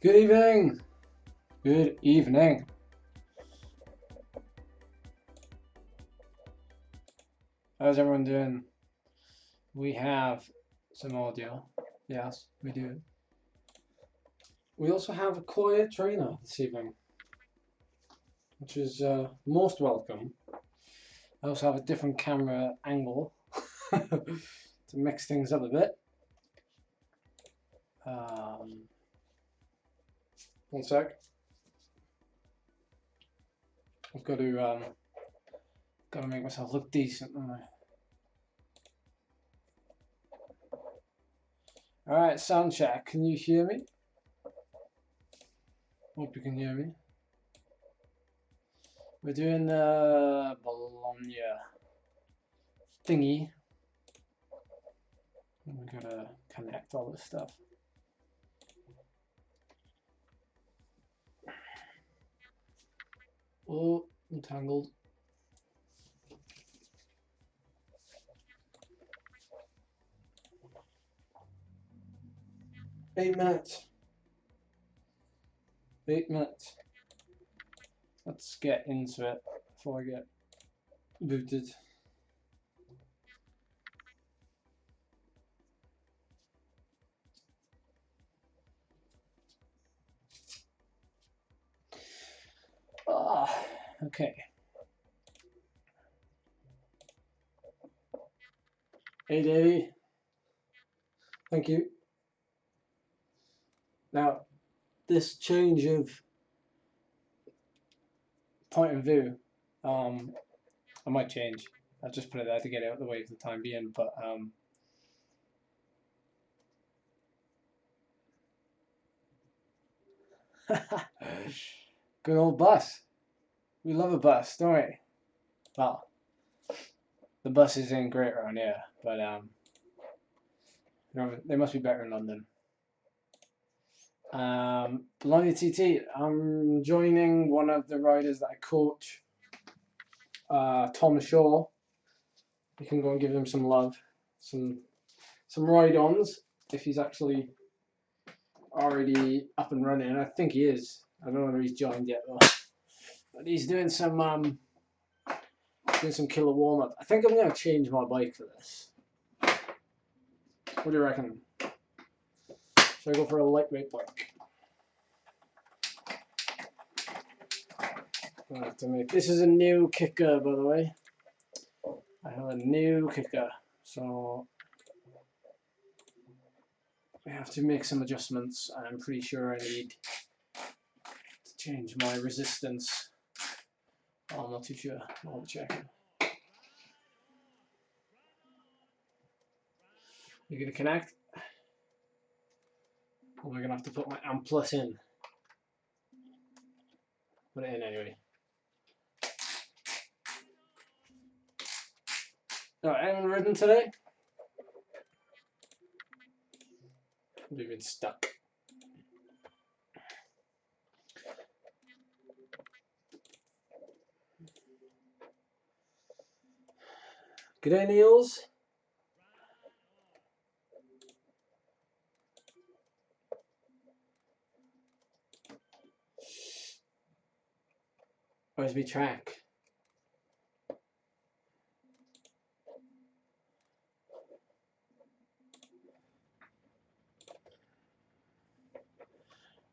Good evening. Good evening. How's everyone doing? We have some audio. Yes, we do. We also have a quiet trainer this evening, which is most welcome. I also have a different camera angle to mix things up a bit. One sec. I've got to make myself look decent, don't I? All right, sound check. Can you hear me? Hope you can hear me. We're doing the Bologna thingy. We gotta connect all this stuff. Oh, entangled. Eight minutes. 8 minutes. Let's get into it before I get booted. Okay. Hey, Davey. Thank you. Now, this change of point of view, I might change. I'll just put it there to get it out of the way for the time being, but good old bus. We love a bus, don't we? Well, the buses ain't great around here, but they must be better in London. Bologna TT, I'm joining one of the riders that I coach, Tom Shaw. You can go and give him some love, some ride-ons if he's actually already up and running. I think he is. I don't know whether he's joined yet though, but he's doing some killer warm-up. I think I'm gonna change my bike for this. What do you reckon? Should I go for a lightweight bike? I have to make. This is a new kicker, by the way. I have a new kicker, so I have to make some adjustments. I'm pretty sure I need to change my resistance. Oh, I'm not too sure. I'll check. You're gonna connect? Or am I gonna have to put my amp plus in? Put it in anyway. Alright, anyone ridden today? We've been stuck. G'day, Niels. Where's my track?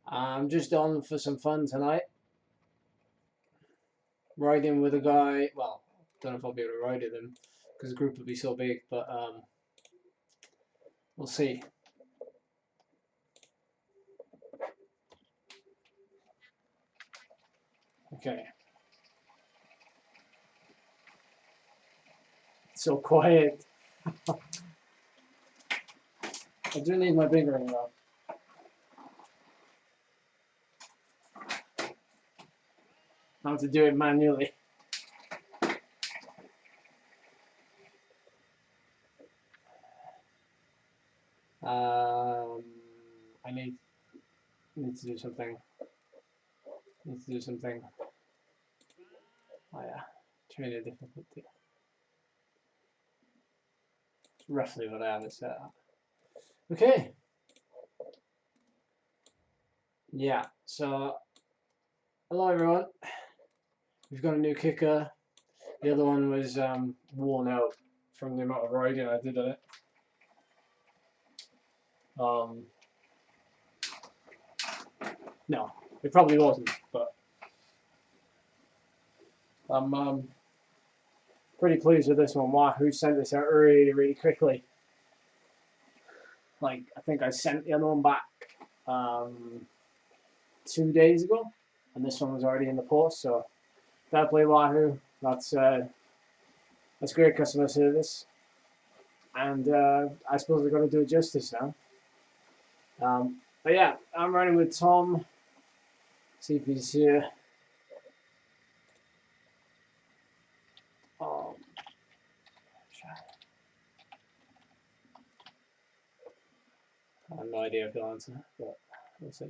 I'm just on for some fun tonight. Riding with a guy. Well, don't know if I'll be able to ride with him because the group will be so big, but we'll see. Okay. It's so quiet. I do need my big ring though. I have to do it manually. I need to do something. Need to do something. Oh yeah, trainer difficulty. It's roughly what I have it set up. Okay. Yeah, so hello everyone. We've got a new kicker. The other one was worn out from the amount of riding I did on it. No, it probably wasn't, but I'm pretty pleased with this one. Wahoo sent this out really, really quickly. Like, I think I sent the other one back 2 days ago, and this one was already in the post, so fair play Wahoo. That's great customer service. And I suppose we're going to do it justice now. But yeah, I'm running with Tom. See if he's here. I have no idea if he'll answer, but we'll see.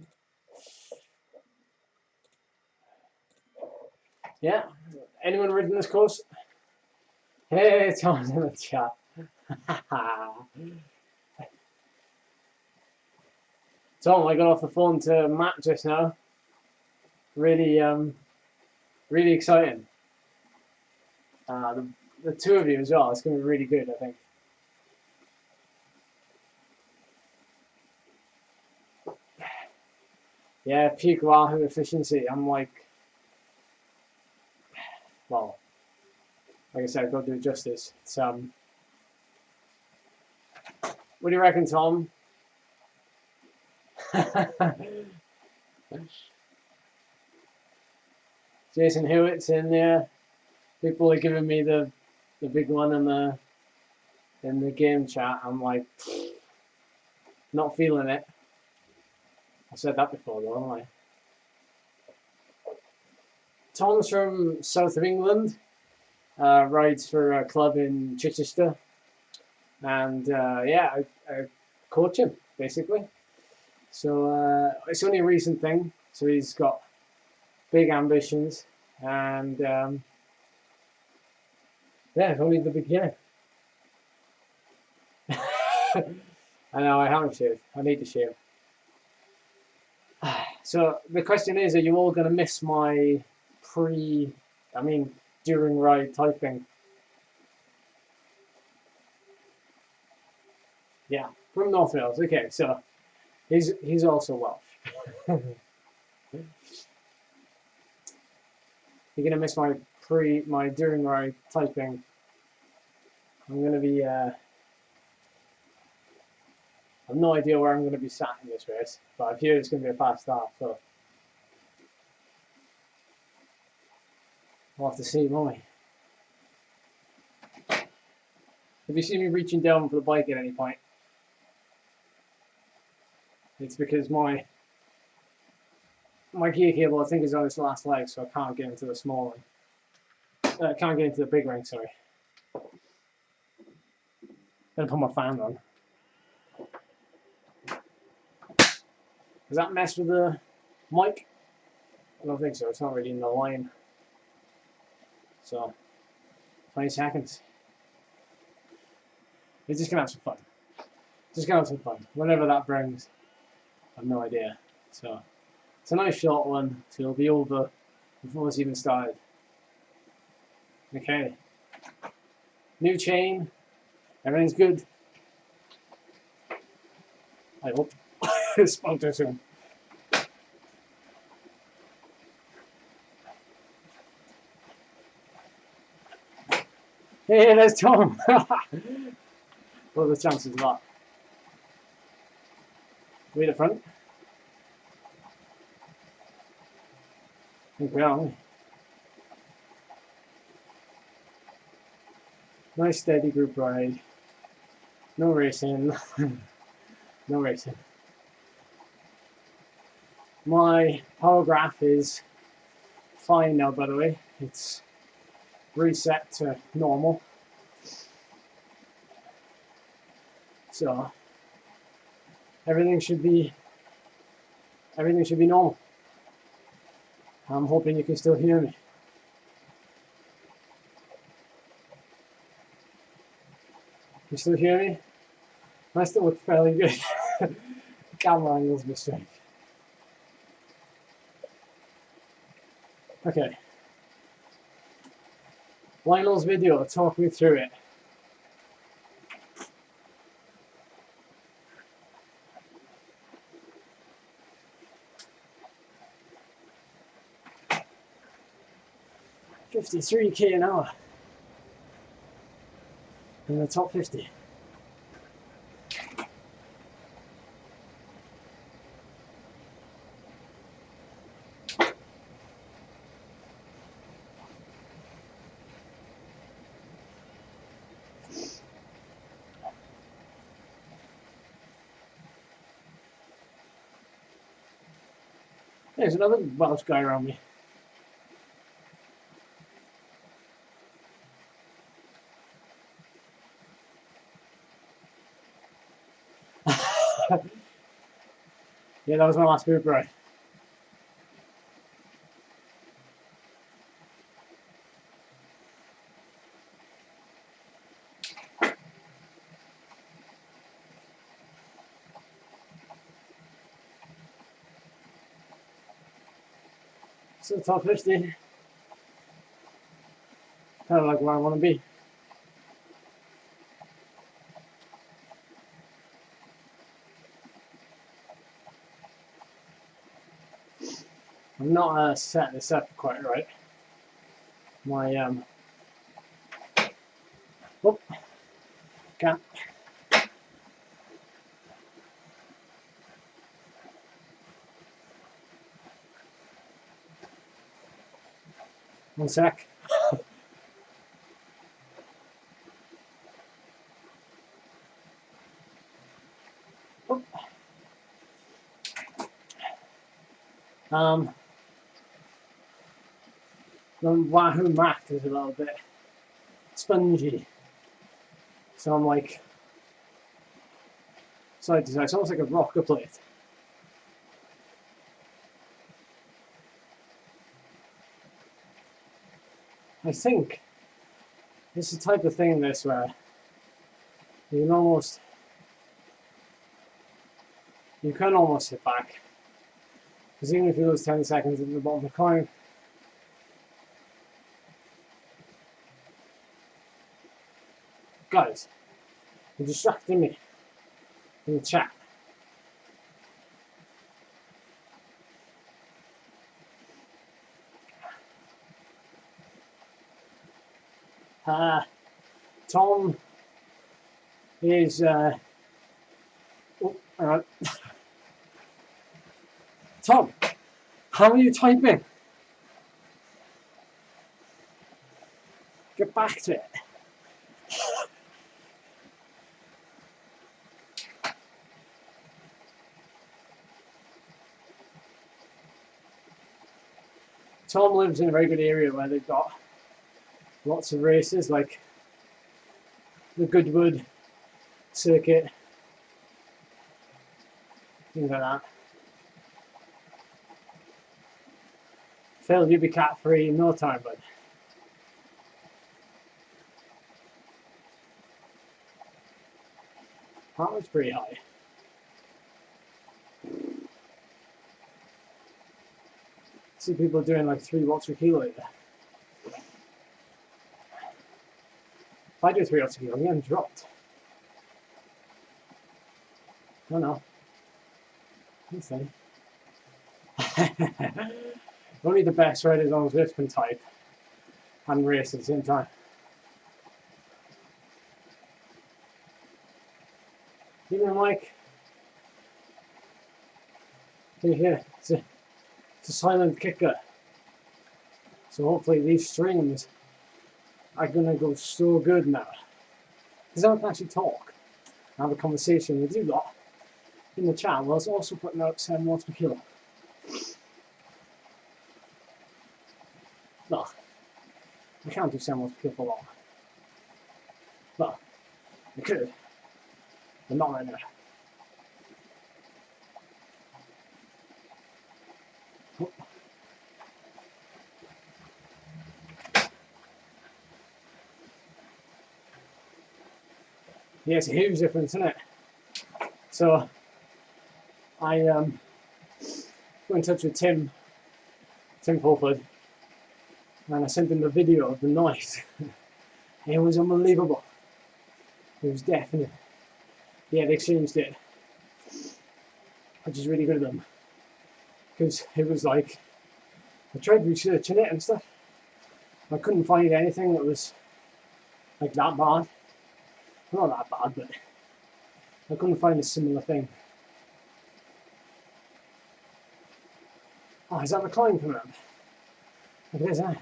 Yeah, anyone ridden this course? Hey, Tom's in the chat. Tom, I got off the phone to Matt just now. Really, really exciting. The two of you as well. It's going to be really good, I think. Yeah, peak Wahoo efficiency. I'm like, well, like I said, I've got to do it justice. It's what do you reckon, Tom? Jason Hewitt's in there. People are giving me the big one in the game chat. I'm like, not feeling it. I said that before though, haven't I? Tom's from south of England. Rides for a club in Chichester, and yeah, I coach him basically. So it's only a recent thing. So he's got big ambitions, and yeah, it's only the beginning. I know I haven't shaved. I need to shave. So the question is, are you all going to miss my during ride typing? Yeah, from North Wales. Okay, so he's also Welsh. You're gonna miss my during ride typing. I'm gonna be I have no idea where I'm gonna be sat in this race, but I hear it's gonna be a fast start, so we'll have to see, won't we? If you see me reaching down for the bike at any point, it's because my gear cable, I think, is on its last leg, so I can't get into the small one. I can't get into the big ring, sorry. Gonna put my fan on. Does that mess with the mic? I don't think so. It's not really in the line. So, 20 seconds. We're just gonna have some fun. Just gonna have some fun. Whatever that brings, I have no idea. So, it's a nice short one, so it'll be over before it's even started. Okay. New chain. Everything's good. I hope. Spoke too soon. Hey, there's Tom. What are the chances of that? We at the front? I think we are. Nice steady group ride. No racing. No racing. My power graph is fine now, by the way. It's reset to normal. So everything should be normal. I'm hoping you can still hear me. You still hear me? I still look fairly good. Camera angle's a mistake. Okay. Lionel's video, talk me through it. $53K an hour in the top 50. There's another Welsh guy around me. Yeah, that was my last group ride. So top 50. Kind of like where I want to be. I'm not set this up quite right. My oh, can't. One sec. Oh. The Wahoo mat is a little bit spongy, so I'm like side to side. It's almost like a rocker plate. I think it's the type of thing this where you can almost hit back, because even if you lose 10 seconds at the bottom of the coin, guys, you're distracting me in the chat. Tom is oh, all right. Tom, how are you typing? Get back to it. Tom lives in a very good area where they've got lots of races, like the Goodwood circuit, things like that. Phil, you'll be cat free in no time, bud. That was pretty high. See people doing like 3 watts per kilo there. If I do 3 watts per kilo, I'm getting dropped. No. That's funny. Only the best riders on Zwift can type and race at the same time. Even Mike, can you hear? It's a silent kicker. So hopefully these streams are gonna go so good now. Because I can actually talk and have a conversation with you lot in the chat whilst also putting out 7 watts per kilo. No, I can't do 7 watts per kilo for long. Well, I could, but not right now. Oh. Yeah, it's a huge difference, isn't it? So I got in touch with Tim Fulford, and I sent him a video of the noise. It was unbelievable. It was definite. Yeah, they experienced it, which is really good of them, because it was like, I tried researching it and stuff. I couldn't find anything that was like that bad. Not that bad, but I couldn't find a similar thing. Oh, is that the climb coming up? Look at this, eh?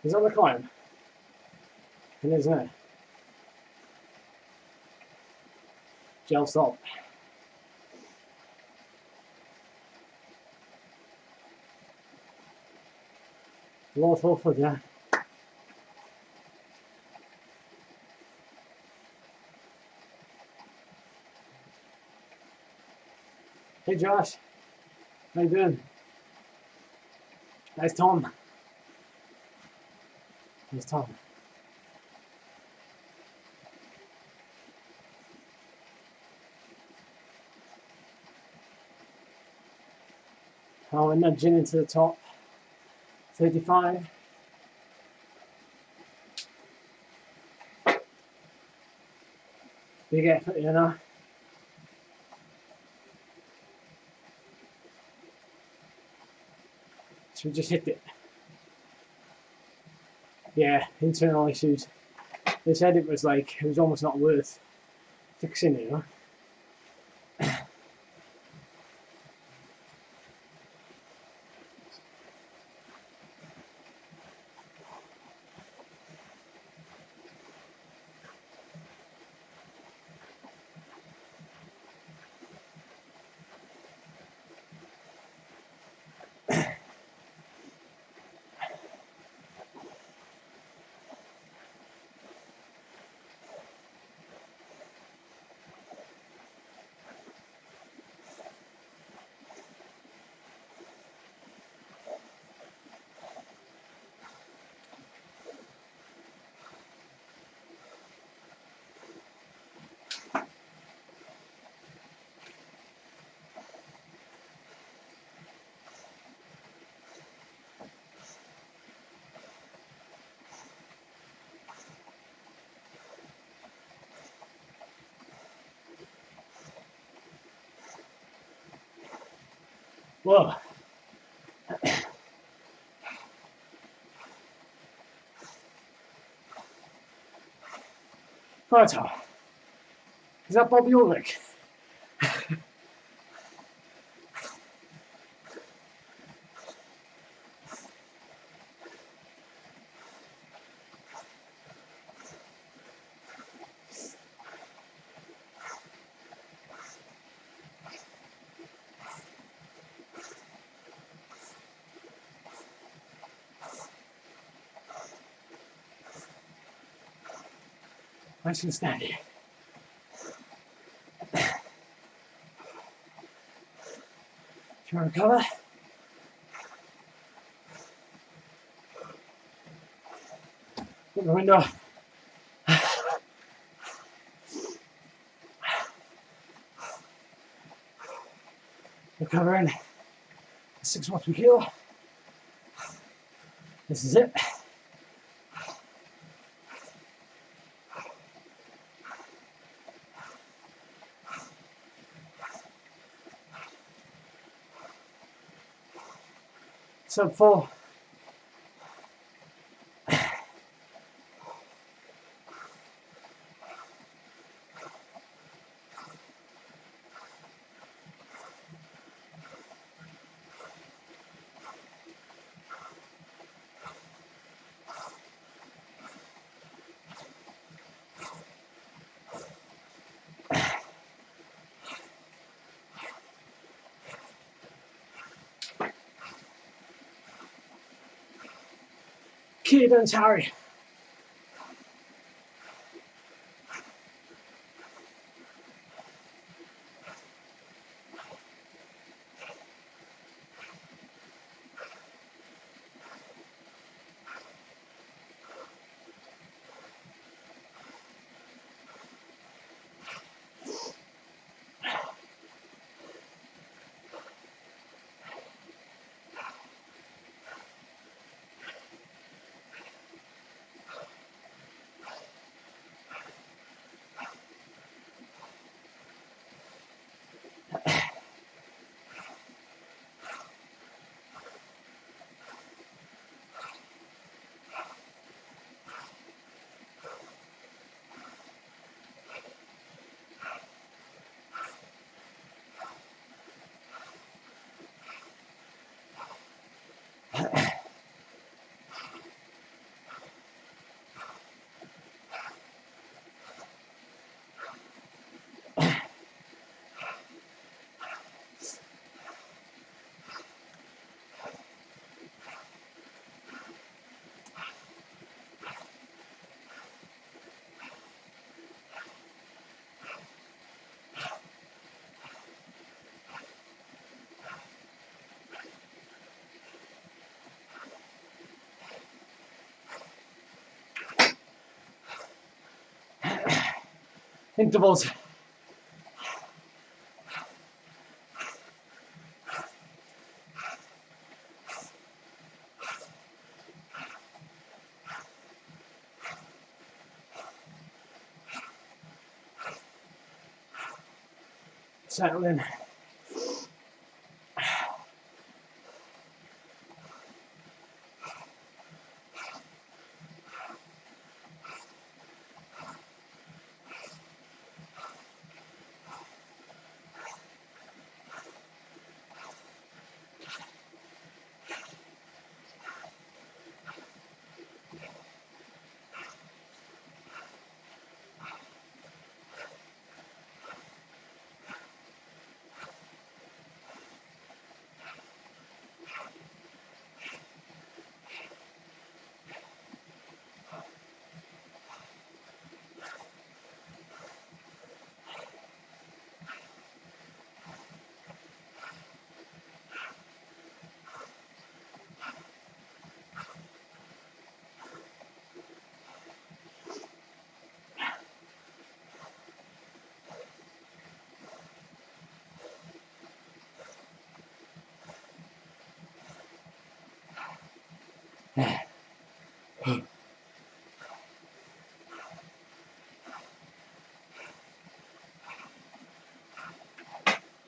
Is that the climb? It is, isn't it? Gel stop. Lord Fulford, yeah. Hey Josh, how you doing? There's Tom. There's Tom. Oh, we're nudging into the top. 35. Big effort, you know. So we just hit it. Yeah, internal issues. They said it was like, it was almost not worth fixing, you know. Whoa. Right, is that Bobby Ulrich? Nice and steady. Try and recover. Open the window. Recovering 6 watts per kilo. This is it. Sub 4. Cadence, Harry. intervals. Settle in.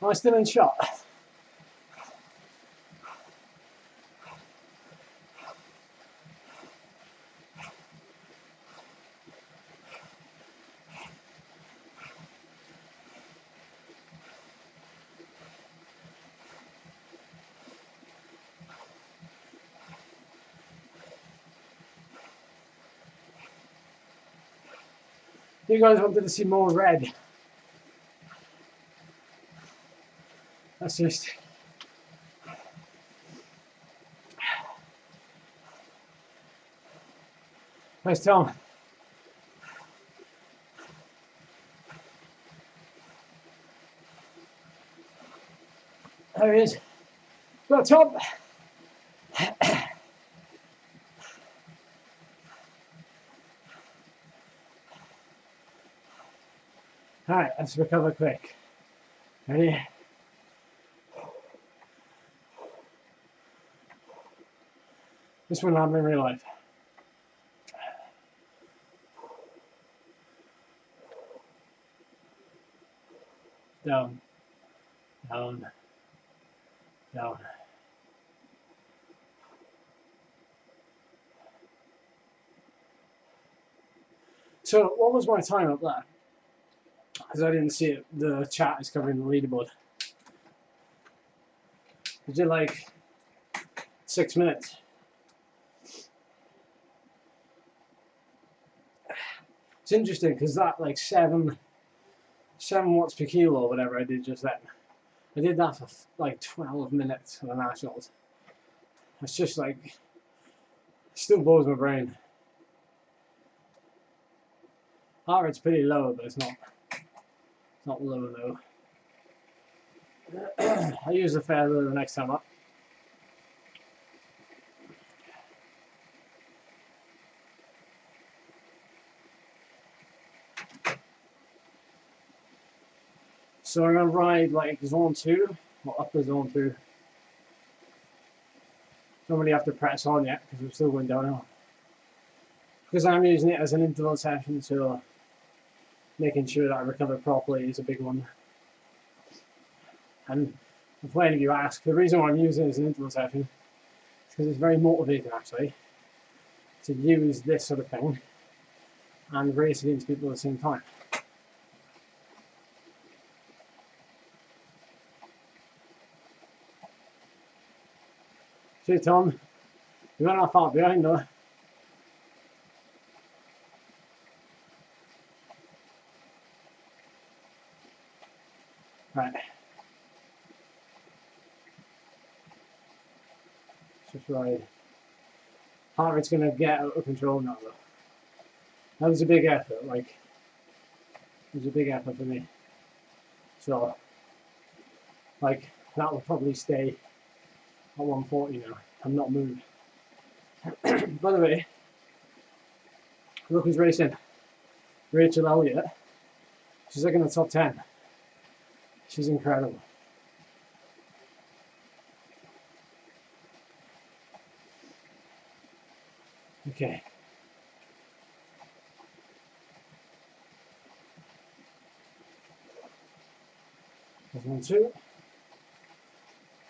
Am I still in shot? You guys wanted to see more red. That's just... Where's Tom? There he is. Well, Tom. Alright, let's recover quick. Ready? This will happen in real life. Down, down, down. So, what was my time up there? Because I didn't see it. The chat is covering the leaderboard. I did like 6 minutes. It's interesting because that like 7 watts per kilo or whatever I did just then. I did that for like 12 minutes for the nationals. It's just like, it still blows my brain. Heart rate's pretty low, but it's not low though. I use the feather the next time up. So I'm going to ride like zone 2, or upper zone 2. Don't really have to press on yet because we're still going downhill. Because I'm using it as an interval session, so making sure that I recover properly is a big one. And if any of you ask, the reason why I'm using it as an interval session is because it's very motivating actually to use this sort of thing and race against people at the same time. See, Tom, you're not far behind though. Right. Just ride. Heart rate's going to get out of control now though. That was a big effort, like, it was a big effort for me. So, like, that will probably stay at 140 now. I'm not moved. By the way, look who's racing. Rachel Elliott She's like in the top 10. She's incredible. Okay. There's 1, 2.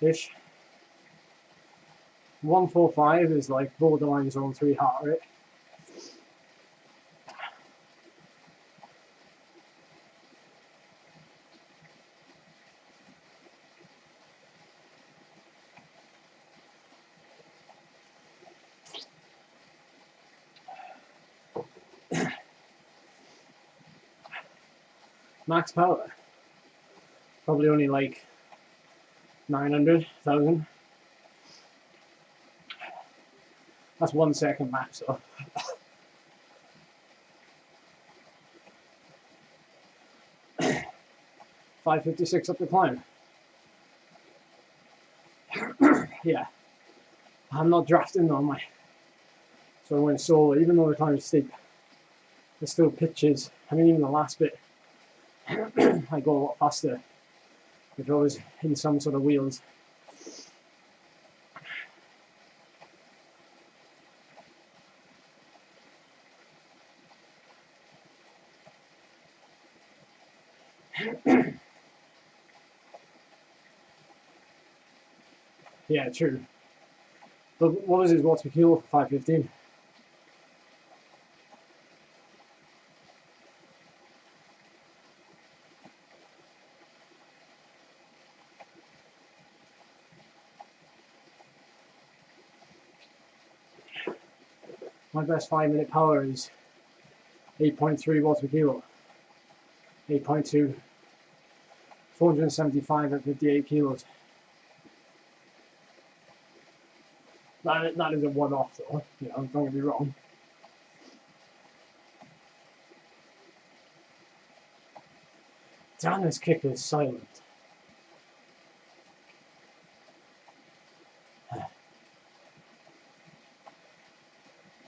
Ish. 145 is like borderline zone 3 heart rate. Max power, probably only like 900,000. That's 1 second max though. 556 up the climb. Yeah, I'm not drafting on my, so I went solo. Even though the climb is steep, there's still pitches. I mean, even the last bit, I go a lot faster if I was in some sort of wheels. Yeah, true. But what was his watts per kilo for 515? My best 5-minute power is 8.3 watts per kilo. 8.2. 475 at 58 kilos. That is a one-off though, you know, don't get me wrong. Dana's kick is silent.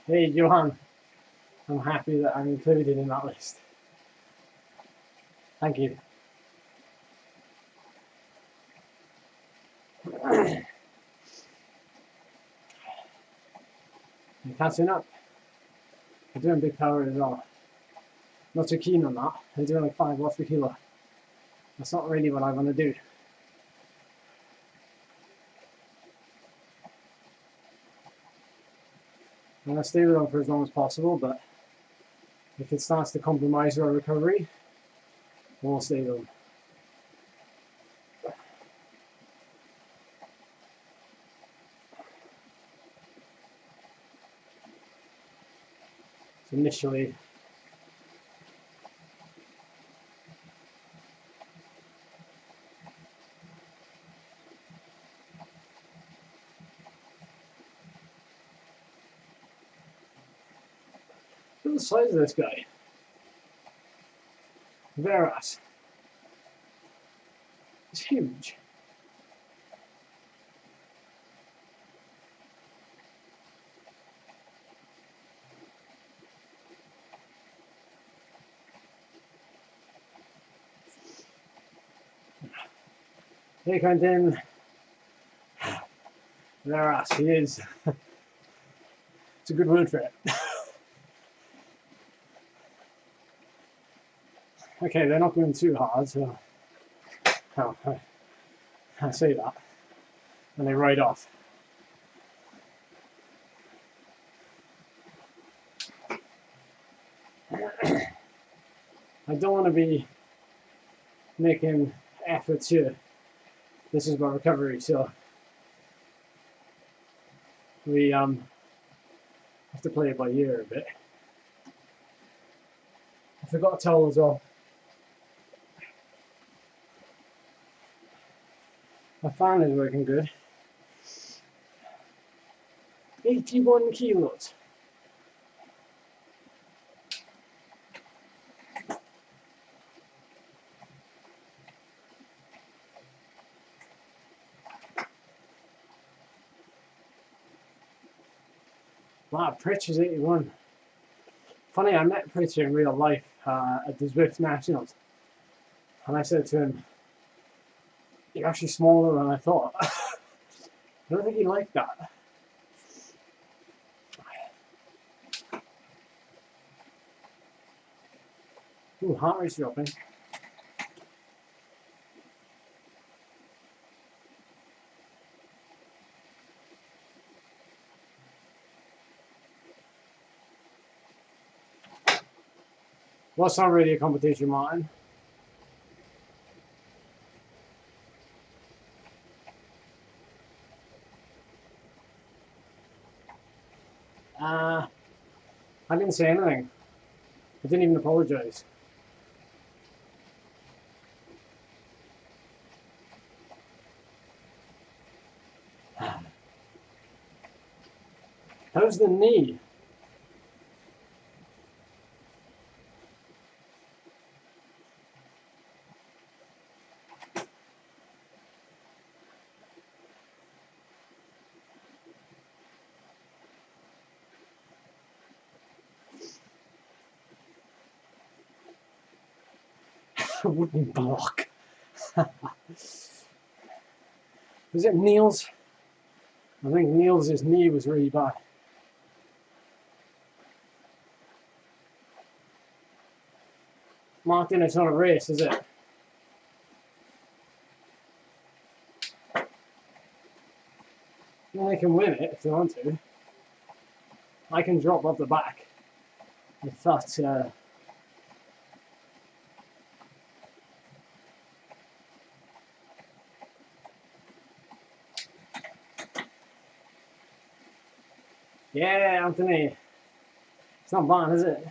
Hey Johan, I'm happy that I'm included in that list. Thank you. I'm catching up. I'm doing big power as well. Not too keen on that. I'm doing like 5 watts per kilo. That's not really what I want to do. I'm going to stay with them for as long as possible, but if it starts to compromise our recovery, we'll stay with them. So initially, look at the size of this guy. Veras. It's huge. Hey Quentin. Veras, he is. It's a good word for it. Okay, they're not going too hard, so oh, I say that, and they ride off. I don't want to be making efforts here. This is about recovery, so we have to play it by ear a bit. I forgot a towel as well. My fan is working good. 81 kilos. Wow, Pritch is 81. Funny, I met Pritch in real life at the Zwift Nationals. And I said to him, "You're actually smaller than I thought." I don't think he liked that. Ooh, heart rate's dropping. Well, it's not really a competition, Martin. I didn't say anything. I didn't even apologise. How's the knee? Wooden block. Was it Neil's? I think Neil's knee was really bad. Martin, it's not a race, is it? Well, they can win it if they want to. I can drop off the back. I thought, yeah, Anthony. It's not bad, is it?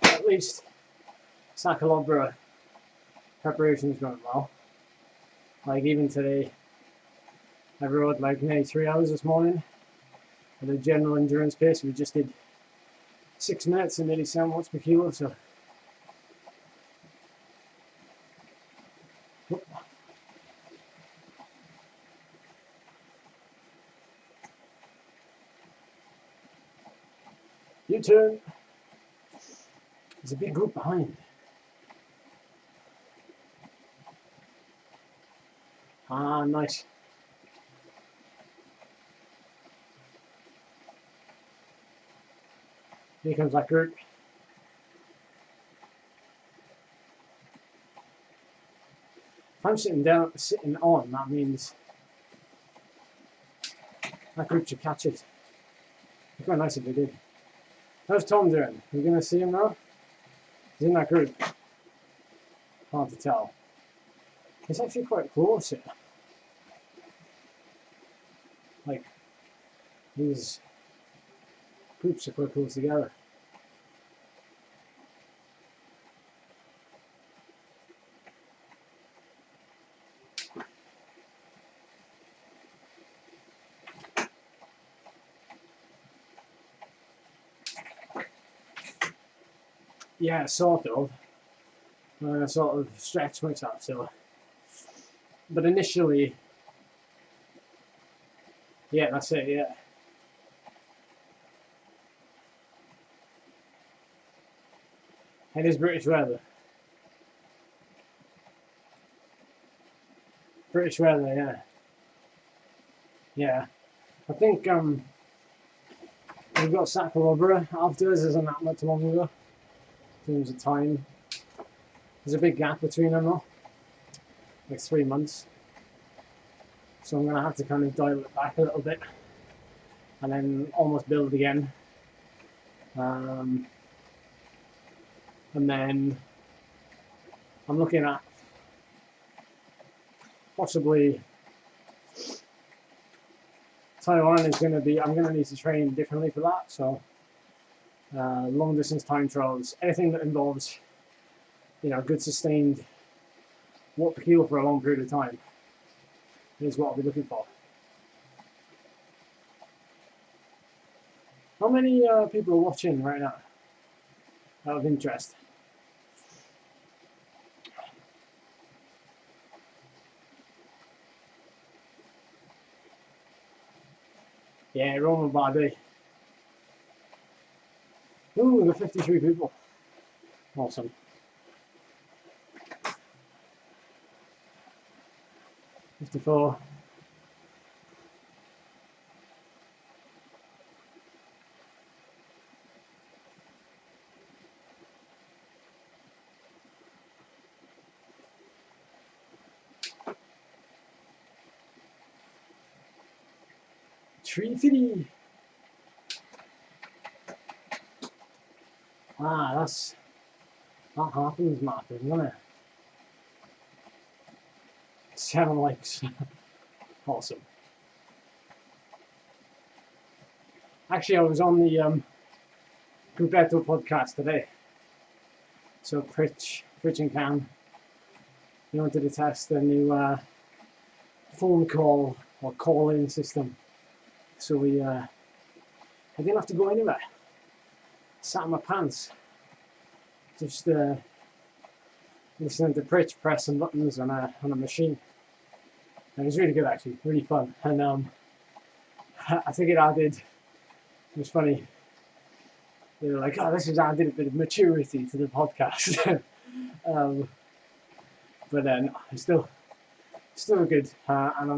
At least Sakalobra preparation's going well. Like even today, I rode like nearly 3 hours this morning at a general endurance pace. We just did 6 minutes and nearly 7 watts per kilo. So U-turn. There's a big group behind. Ah, nice. Here comes that group. If I'm sitting on, that means that group should catch it. It'd be quite nice if they did. How's Tom doing? We're going to see him now? He's in that group. Hard to tell. It's actually quite close here. Like, these groups are quite close together. Yeah, sort of. Sort of stretch myself, so. But initially, yeah, that's it, yeah. It is British weather. British weather, yeah. Yeah. I think we've got Sakalobra after us, isn't that much longer in terms of time. There's a big gap between them though, like 3 months. So I'm gonna have to kind of dial it back a little bit and then almost build again. And then I'm looking at possibly Taiwan is going to be, I'm going to need to train differently for that. So long distance time trials, anything that involves, you know, good sustained watt per kilo for a long period of time is what I'll be looking for. How many people are watching right now out of interest? Yeah, Roman Bardet. Ooh, got 53 people. Awesome. $54. $3.50. Ah, that happens, Martin, doesn't it? 7 likes. Awesome. Actually, I was on the Gruppetto podcast today. So Pritch and Cam, they wanted to test the new phone call or call-in system. So I didn't have to go anywhere. Sat in my pants, just listening to Pritch press some buttons on a machine. And it was really good, actually, really fun. And I think it added. It was funny. They were like, "Oh, this has added a bit of maturity to the podcast." But then it's still good, and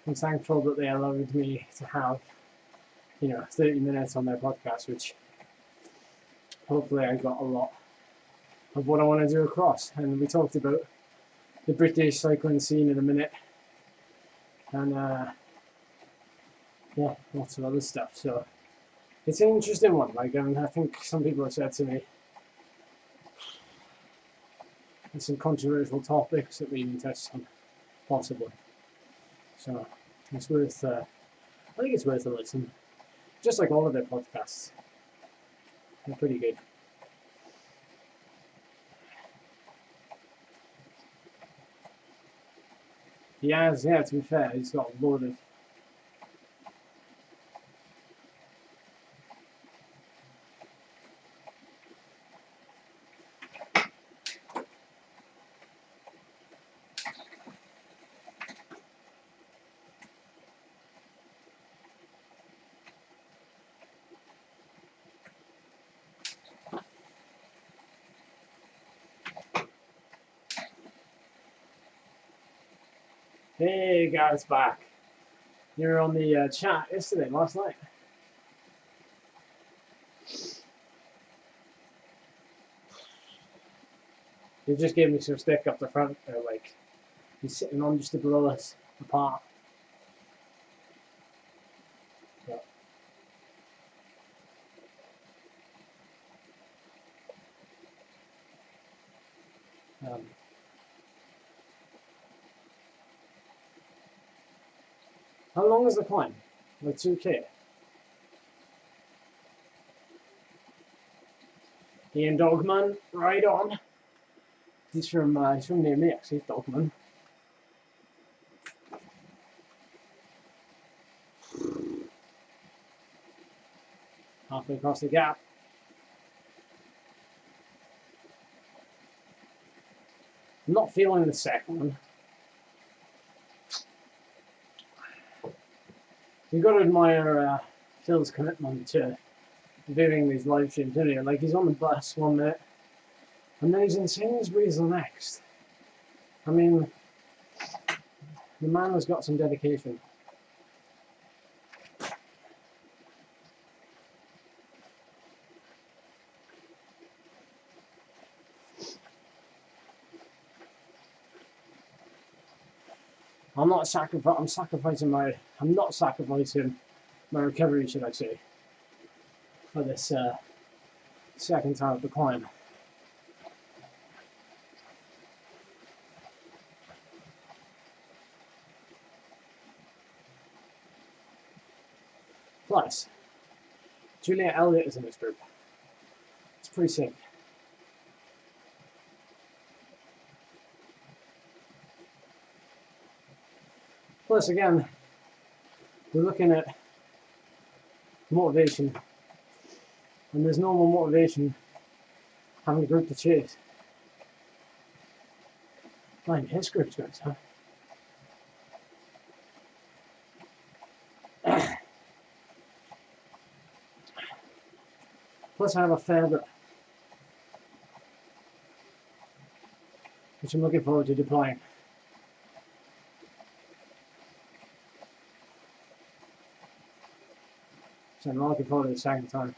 I'm thankful that they allowed me to have 30 minutes on their podcast, which hopefully I got a lot of what I want to do across. And we talked about the British cycling scene in a minute, and lots of other stuff. So it's an interesting one. Like, I think some people have said to me, there's some controversial topics that we even touched on, possibly. So it's worth. I think it's worth a listen. Just like all of their podcasts, they're pretty good. He has, yeah. To be fair, he's got a load of. Hey, Gareth's back. You were on the chat last night. He just gave me some stick up the front there, like he's sitting on just below us apart. So, how long is the climb? Like 2K. Ian Dogman, right on. He's from near me actually, Dogman. Halfway across the gap. I'm not feeling the second one. You've got to admire Phil's commitment to doing these live streams, don't you? Like, he's on the bus 1 minute, and then he's in Sainsbury's the next. I mean, the man has got some dedication. I'm not sacrificing my recovery, should I say, for this second time of the climb. Plus, Julia Elliott is in this group. It's pretty sick. Plus, again, we're looking at motivation, and there's no more motivation having a group to chase. Fine, his group's good, huh? Plus I have a fair bit, which I'm looking forward to deploying. So I'm looking forward to the second time.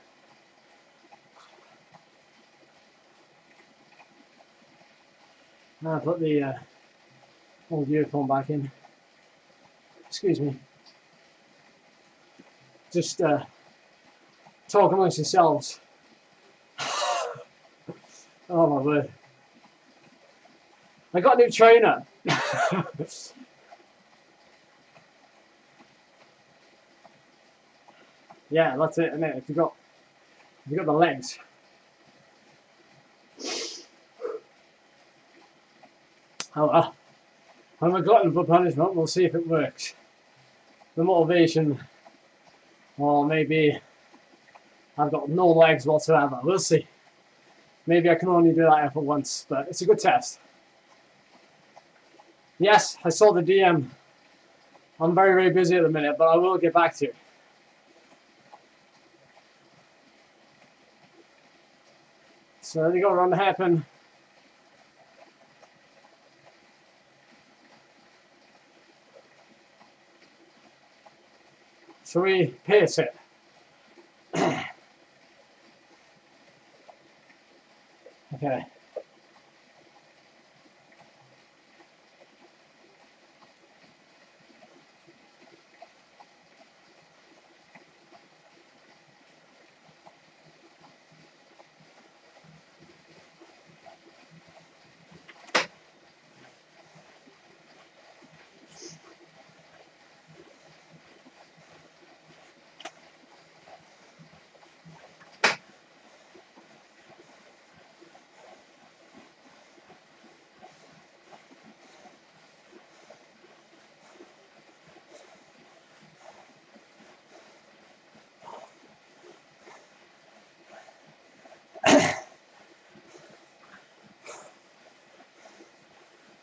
Now I put the old earphone back in. Excuse me. Just talk amongst yourselves. Oh my word. I got a new trainer. Yeah, that's it, isn't it? If you got the legs. Oh well. I'm a glutton for punishment, we'll see if it works. The motivation, or maybe I've got no legs whatsoever, we'll see. Maybe I can only do that effort once, but it's a good test. Yes, I saw the DM. I'm very, very busy at the minute, but I will get back to you. So there you go, around the hairpin. Shall we pace it? Okay.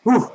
Whew.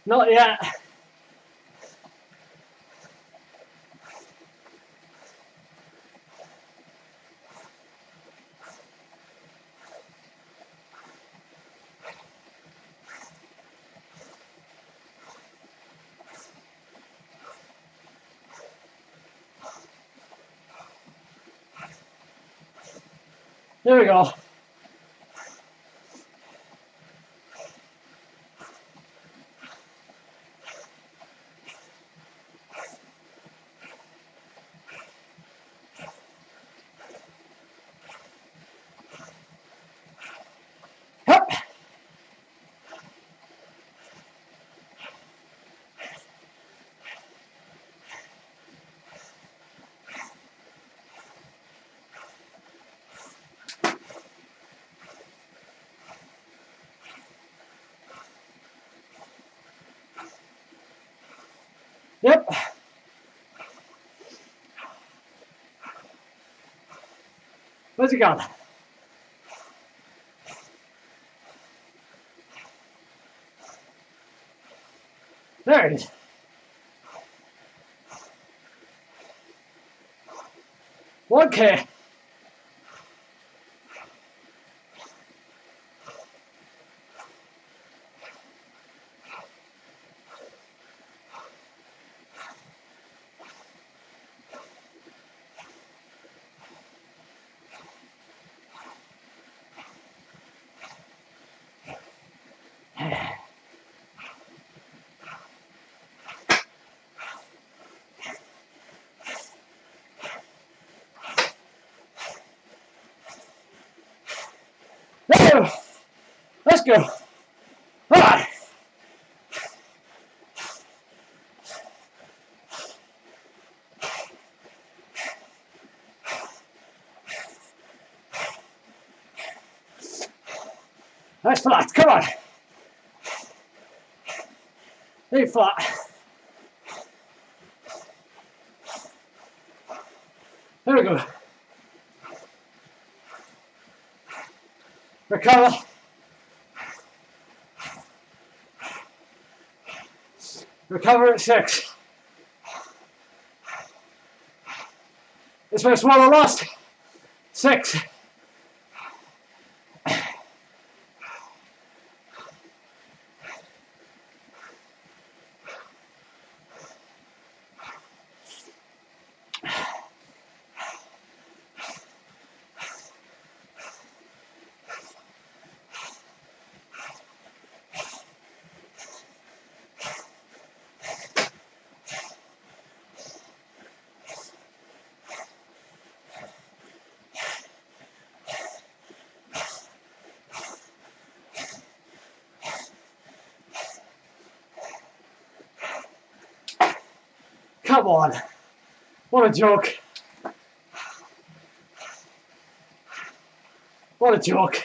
Not yet. There we go. Hup. Yep. Where's it gone? There it is. Okay. Woo! Let's go. All right. Nice flat. Come on. Hey, flat. There we go. Recover. Recover at 6. This first one last. 6. Come on. What a joke. What a joke.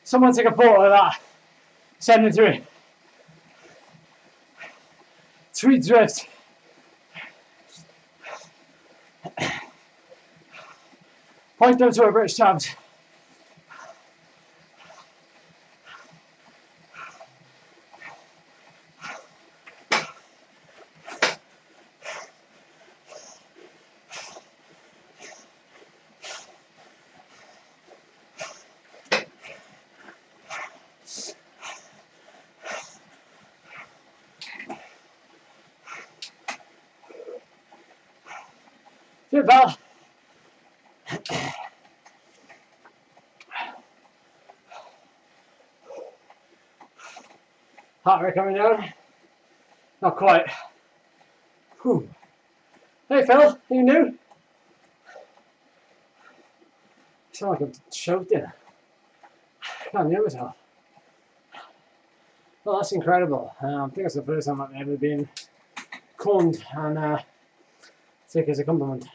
Someone take a photo of that. Send it through. Sweet Zwift. Point them to our British tabs. Good pal. Heart rate coming down. Not quite. Whew. Hey Phil, are you new? You sound like I'm shouting. I can't hear myself. Well, that's incredible. I think it's the first time I've ever been CONED and take it as a compliment.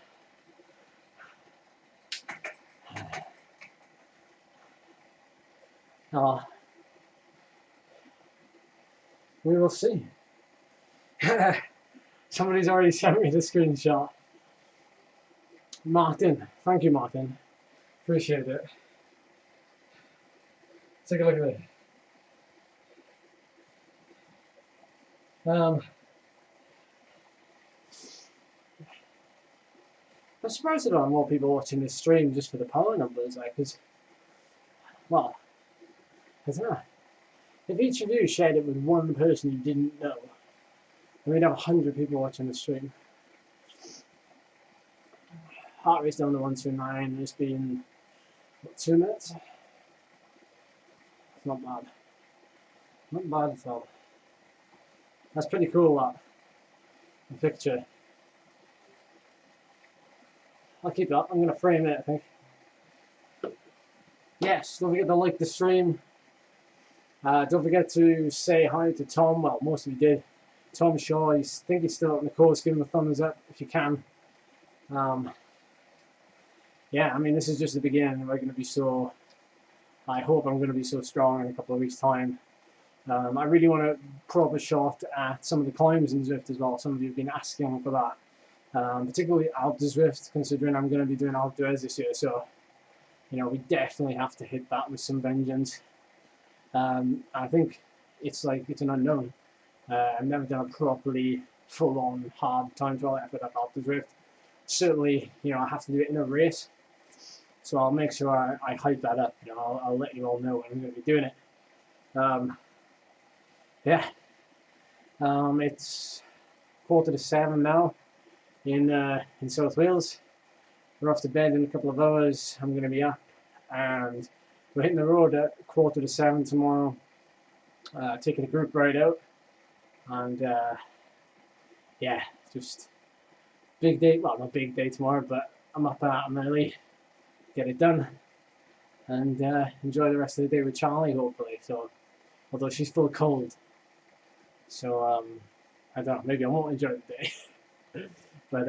Oh, we will see. Somebody's already sent me the screenshot. Martin, thank you, Martin. Appreciate it. Take a look at it. I'm surprised there aren't more people watching this stream just for the power numbers, like, because, well, I don't know. If each of you shared it with one person you didn't know, then we'd have 100 people watching the stream. Heart rate's down to 129, it's been, what, 2 minutes? It's not bad. Not bad at all. That's pretty cool, that. The picture. I'll keep that. I'm going to frame it, I think. Yes, don't forget to like the stream. Don't forget to say hi to Tom. Well, most of you did. Tom Shaw, I think he's still up in the course. Give him a thumbs up if you can. Yeah, I mean, this is just the beginning. We're going to be so... I hope I'm going to be so strong in a couple of weeks' time. I really want a proper shot at some of the climbs in Zwift as well. Some of you have been asking for that. Particularly Alpe Zwift, considering I'm going to be doing Alpe d'Huez this year. So, you know, we definitely have to hit that with some vengeance. I think it's like, it's an unknown. I've never done a properly full-on hard time trial effort about the Zwift. Certainly, you know, I have to do it in a race, so I'll make sure I hype that up. You know, I'll let you all know when I'm going to be doing it. Yeah, it's 7:15 now in South Wales. We're off to bed in a couple of hours. I'm going to be up, and we're hitting the road at 7:15 tomorrow. Taking a group ride out, and yeah, just big day. Well, not big day tomorrow, but I'm up early, get it done, and enjoy the rest of the day with Charlie, hopefully. So, although she's still cold, so I don't know. Maybe I won't enjoy the day. But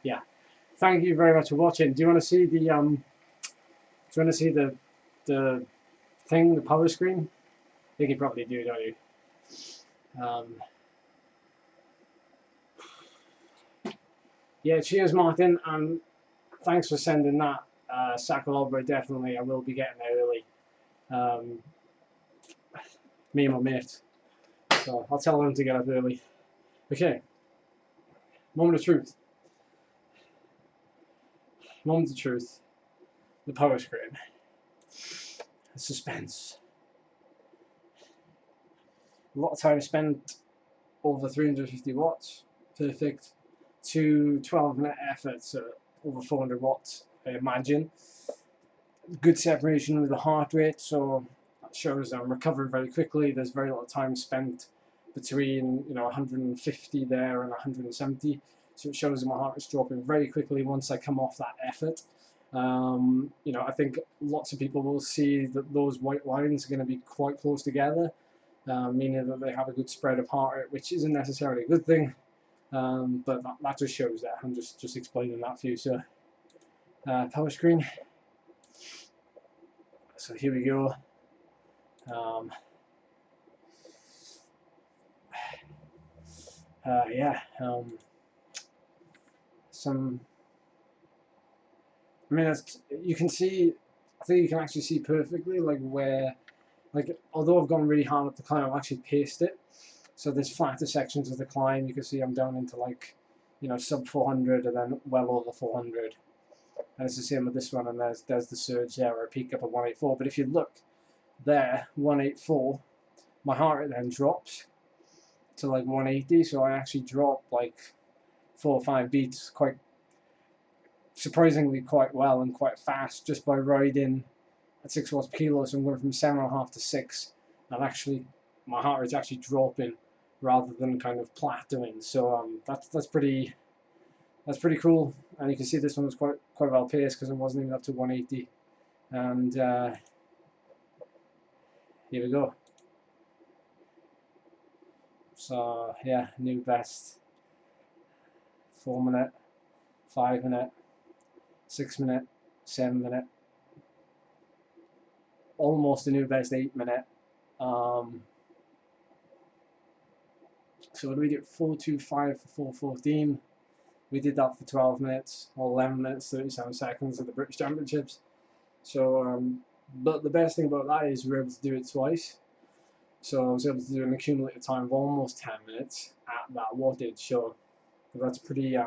yeah, thank you very much for watching. Do you want to see the the thing, the power screen? I think you probably do, don't you? Yeah, cheers, Martin, and thanks for sending that. Sakalobra, definitely. I will be getting there early. Me and my mate. So I'll tell them to get up early. Okay. Moment of truth. Moment of truth. The power screen. The suspense. A lot of time spent over 350 watts. Perfect. 12-minute efforts at over 400 watts, I imagine. Good separation with the heart rate, so that shows I'm recovering very quickly. There's very little time spent between 150 there and 170, so it shows that my heart is dropping very quickly once I come off that effort. I think lots of people will see that those white lines are going to be quite close together, meaning that they have a good spread of heart rate, which isn't necessarily a good thing, but that just shows that. I'm just explaining that for you. So power screen. So here we go. Yeah, I mean, you can see, I think you can actually see perfectly, like where, although I've gone really hard up the climb, I've actually paced it. So there's flatter sections of the climb. You can see I'm down into sub 400 and then well over 400. And it's the same with this one, and there's the surge there where I peak up at 184. But if you look there, 184, my heart rate then drops to like 180, so I actually drop like 4 or 5 beats quite surprisingly quite well and quite fast just by riding at 6 watts per kilo. So I'm going from 7.5 to 6, and actually my heart rate's actually dropping rather than kind of plateauing. So that's pretty cool. And you can see this one was quite well paced because it wasn't even up to 180. And here we go. So yeah, new best. 4 minute, 5 minute, 6 minute, 7 minute, almost a new best 8 minute. So what do we do? 4:25 for 4:14. We did that for 12 minutes, or 11 minutes, 37 seconds at the British Championships. So, but the best thing about that is we were able to do it twice. So I was able to do an accumulated time of almost 10 minutes at that wattage. So that's pretty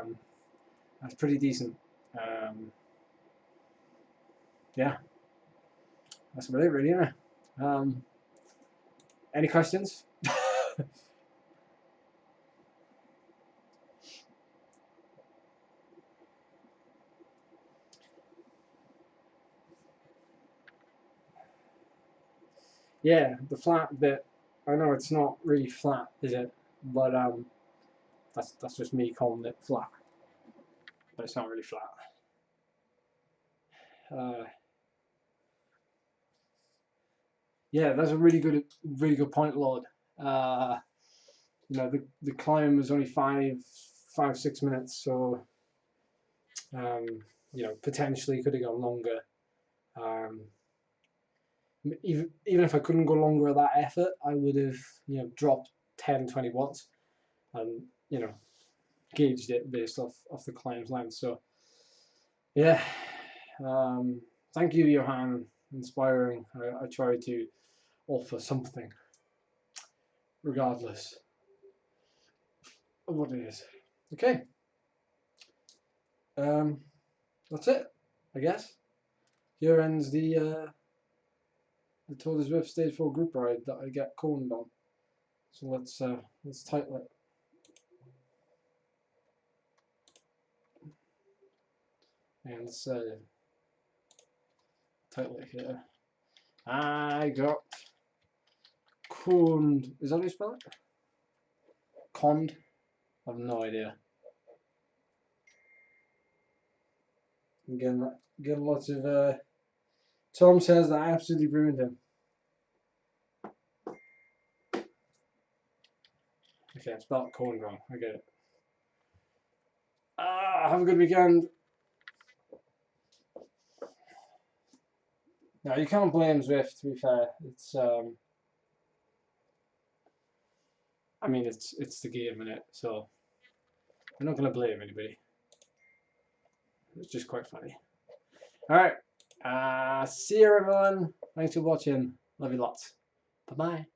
decent. Yeah, that's about it, really, isn't it? Any questions? Yeah, the flat bit. I know it's not really flat, is it? But that's just me calling it flat. But it's not really flat. Yeah, that's a really good point, Lord. The climb was only 6 minutes, so potentially could have gone longer. Even if I couldn't go longer at that effort, I would have dropped 10-20 watts and gauged it based off the climb's length. So yeah, thank you, Johan. Inspiring. I try to offer something regardless. what it is. Okay. That's it, I guess. Here ends the Tour de Zwift Stage 4 group ride that I get CONED on. So let's title it. And let's title it here. I got CONED. Is that how you spell it? CONED? I have no idea. Again, lots of. Tom says that I absolutely ruined him. Okay, I spelled CONED wrong. I get it. Have a good weekend. No, you can't blame Zwift. To be fair, it's I mean, it's the game, innit? So I'm not gonna blame anybody. It's just quite funny. All right. See you, everyone. Thanks for watching. Love you lots. Bye bye.